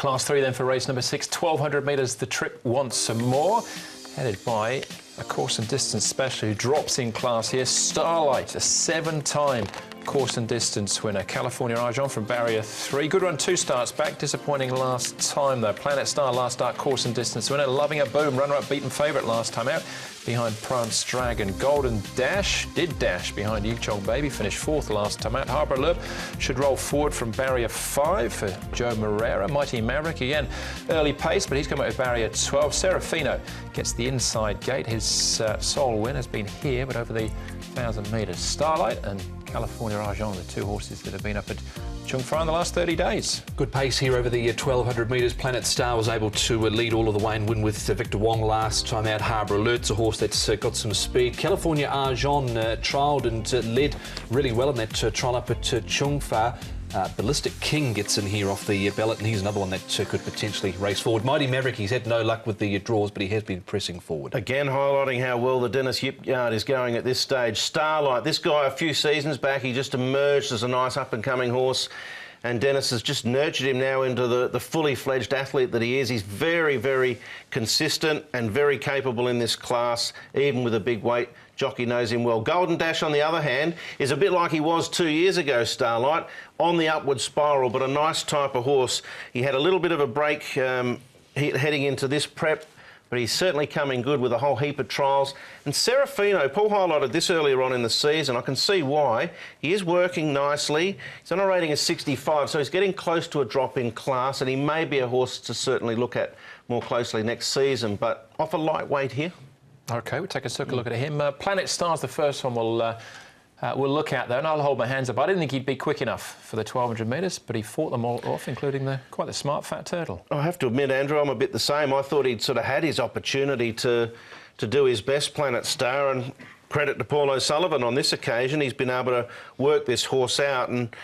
Class 3 then for race number 6, 1,200 metres, the trip once some more. Headed by a course and distance specialist who drops in class here. Starlight, a 7-time course and distance winner. California Argent from barrier 3. Good run 2 starts back. Disappointing last time though. Planet Star last start course and distance winner. Loving a Boom, runner-up beaten favourite last time out. Behind Prance Dragon. Golden Dash did dash behind Yichong Baby. Finished 4th last time out. Harbour Alert should roll forward from barrier 5 for Joe Moreira. Mighty Maverick again. Early pace, but he's come out with barrier 12. Serafino gets the inside gate. His sole win has been here, but over the 1,000 metres. Starlight and California Argent, the 2 horses that have been up at Chung Fa in the last 30 days. Good pace here over the 1,200 metres. Planet Star was able to lead all of the way and win with Victor Wong last time out. Harbour Alert's a horse that's got some speed. California Argent trialled and led really well in that trial up at Chung Fa. Ballistic King gets in here off the ballot, and he's another one that could potentially race forward. Mighty Maverick, he's had no luck with the draws, but he has been pressing forward. Again, highlighting how well the Dennis Yip yard is going at this stage. Starlight, this guy a few seasons back, he just emerged as a nice up-and-coming horse, and Dennis has just nurtured him now into the fully fledged athlete that he is. He's very, very consistent and very capable in this class, even with a big weight. Jockey knows him well. Golden Dash, on the other hand, is a bit like he was 2 years ago, Starlight, on the upward spiral, but a nice type of horse. He had a little bit of a break heading into this prep, but he's certainly coming good with a whole heap of trials. And Serafino, Paul highlighted this earlier on in the season. I can see why. He is working nicely. He's on a rating of 65, so he's getting close to a drop in class, and he may be a horse to certainly look at more closely next season, but off a lightweight here. OK, we'll take a second look at him. Planet Star's the first one we'll look at, though, and I'll hold my hands up. I didn't think he'd be quick enough for the 1,200 metres, but he fought them all off, including quite the smart Fat Turtle. I have to admit, Andrew, I'm a bit the same. I thought he'd sort of had his opportunity to do his best, Planet Star, and credit to Paul O'Sullivan on this occasion. He's been able to work this horse out and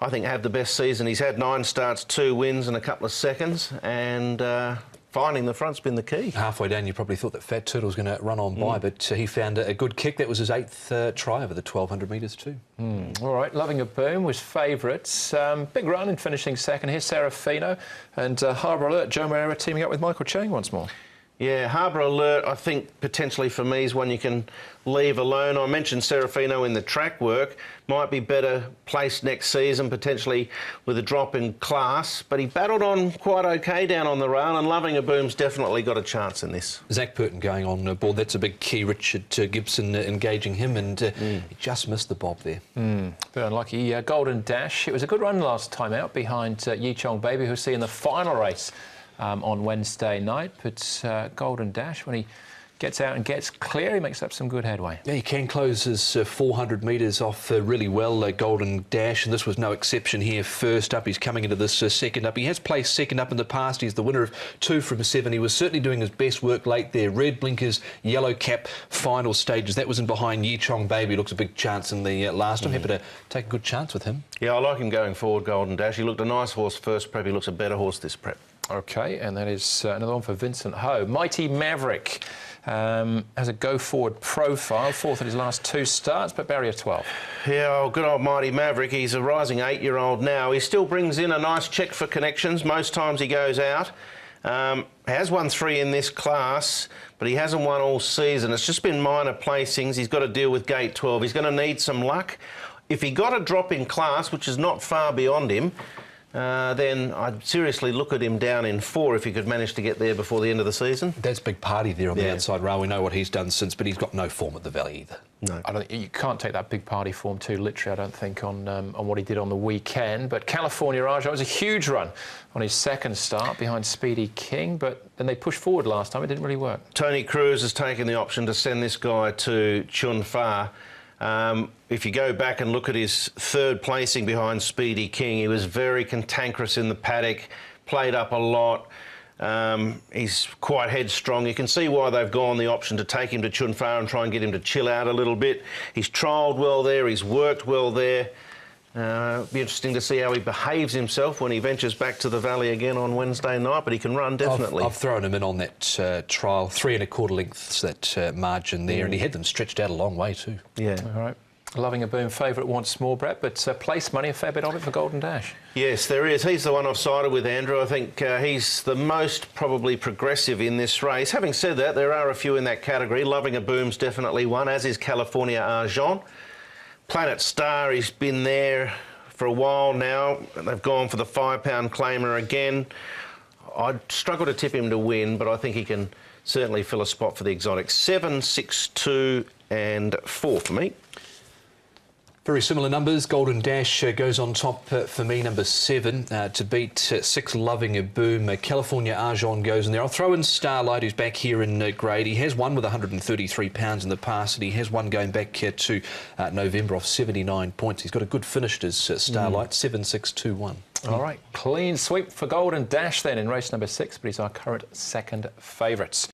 I think have the best season. He's had 9 starts, 2 wins and a couple of seconds, and finding the front's been the key. Halfway down, you probably thought that Fat Turtle was going to run on by, but he found a good kick. That was his 8th try over the 1,200 metres too. All right, Loving a Boom was favourite. Big run in finishing second. Here's Serafino and Harbour Alert. Joe Moreira teaming up with Michael Chang once more. Yeah, Harbour Alert, I think, potentially for me, is one you can leave alone. I mentioned Serafino in the track work. Might be better placed next season, potentially with a drop in class. But he battled on quite OK down on the rail, and Loving a Boom's definitely got a chance in this. Zach Purton going on board. That's a big key. Richard Gibson engaging him, and he just missed the bob there. Bit unlucky. Golden Dash. It was a good run last time out behind Yichong Baby, who'll see in the final race on Wednesday night, but Golden Dash, when he gets out and gets clear, he makes up some good headway. Yeah, he can close his 400 metres off really well, Golden Dash, and this was no exception here. First up, he's coming into this second up. He has placed second up in the past. He's the winner of 2 from 7. He was certainly doing his best work late there. Red blinkers, yellow cap, final stages. That was in behind Yichong Baby. Looks a big chance in the last time. Happy to take a good chance with him. Yeah, I like him going forward, Golden Dash. He looked a nice horse first prep. He looks a better horse this prep. OK, and that is another one for Vincent Ho. Mighty Maverick has a go-forward profile, 4th in his last 2 starts, but barrier 12. Yeah, oh, good old Mighty Maverick. He's a rising 8-year-old now. He still brings in a nice check for connections. Most times he goes out. Has won 3 in this class, but he hasn't won all season. It's just been minor placings. He's got to deal with gate 12. He's going to need some luck. If he got a drop in class, which is not far beyond him, then I'd seriously look at him down in 4 if he could manage to get there before the end of the season. That's Big Party there on the outside rail. We know what he's done since, but he's got no form at the Valley either. No, you can't take that Big Party form too literally, I don't think, on what he did on the weekend. But California Argent was a huge run on his 2nd start behind Speedy King, but then they pushed forward last time. It didn't really work. Tony Cruz has taken the option to send this guy to Chun Fa. If you go back and look at his 3rd placing behind Speedy King, he was very cantankerous in the paddock, played up a lot. He's quite headstrong. You can see why they've gone the option to take him to Chun Fa and try and get him to chill out a little bit. He's trialled well there, he's worked well there. Be interesting to see how he behaves himself when he ventures back to the Valley again on Wednesday night, but he can run, definitely. I've thrown him in on that trial, 3 1/4 lengths, that margin there, and he had them stretched out a long way too. Yeah. All right. Loving a Boom favourite once more, Brett, but place money, a fair bit of it for Golden Dash. Yes, there is. He's the one I've sided with, Andrew. I think he's the most probably progressive in this race. Having said that, there are a few in that category. Loving a Boom's definitely one, as is California Argent. Planet Star, he's been there for a while now. They've gone for the £5 claimer again. I'd struggle to tip him to win, but I think he can certainly fill a spot for the exotics. 7, 6, 2 and 4 for me. Very similar numbers. Golden Dash goes on top for me, number 7, to beat 6, Loving a Boom. California Argent goes in there. I'll throw in Starlight, who's back here in grade. He has won with £133 in the past, and he has one going back to November off 79 points. He's got a good finish as Starlight, 7, 6, 2, 1. All right, clean sweep for Golden Dash then in race number 6, but he's our current second favourites.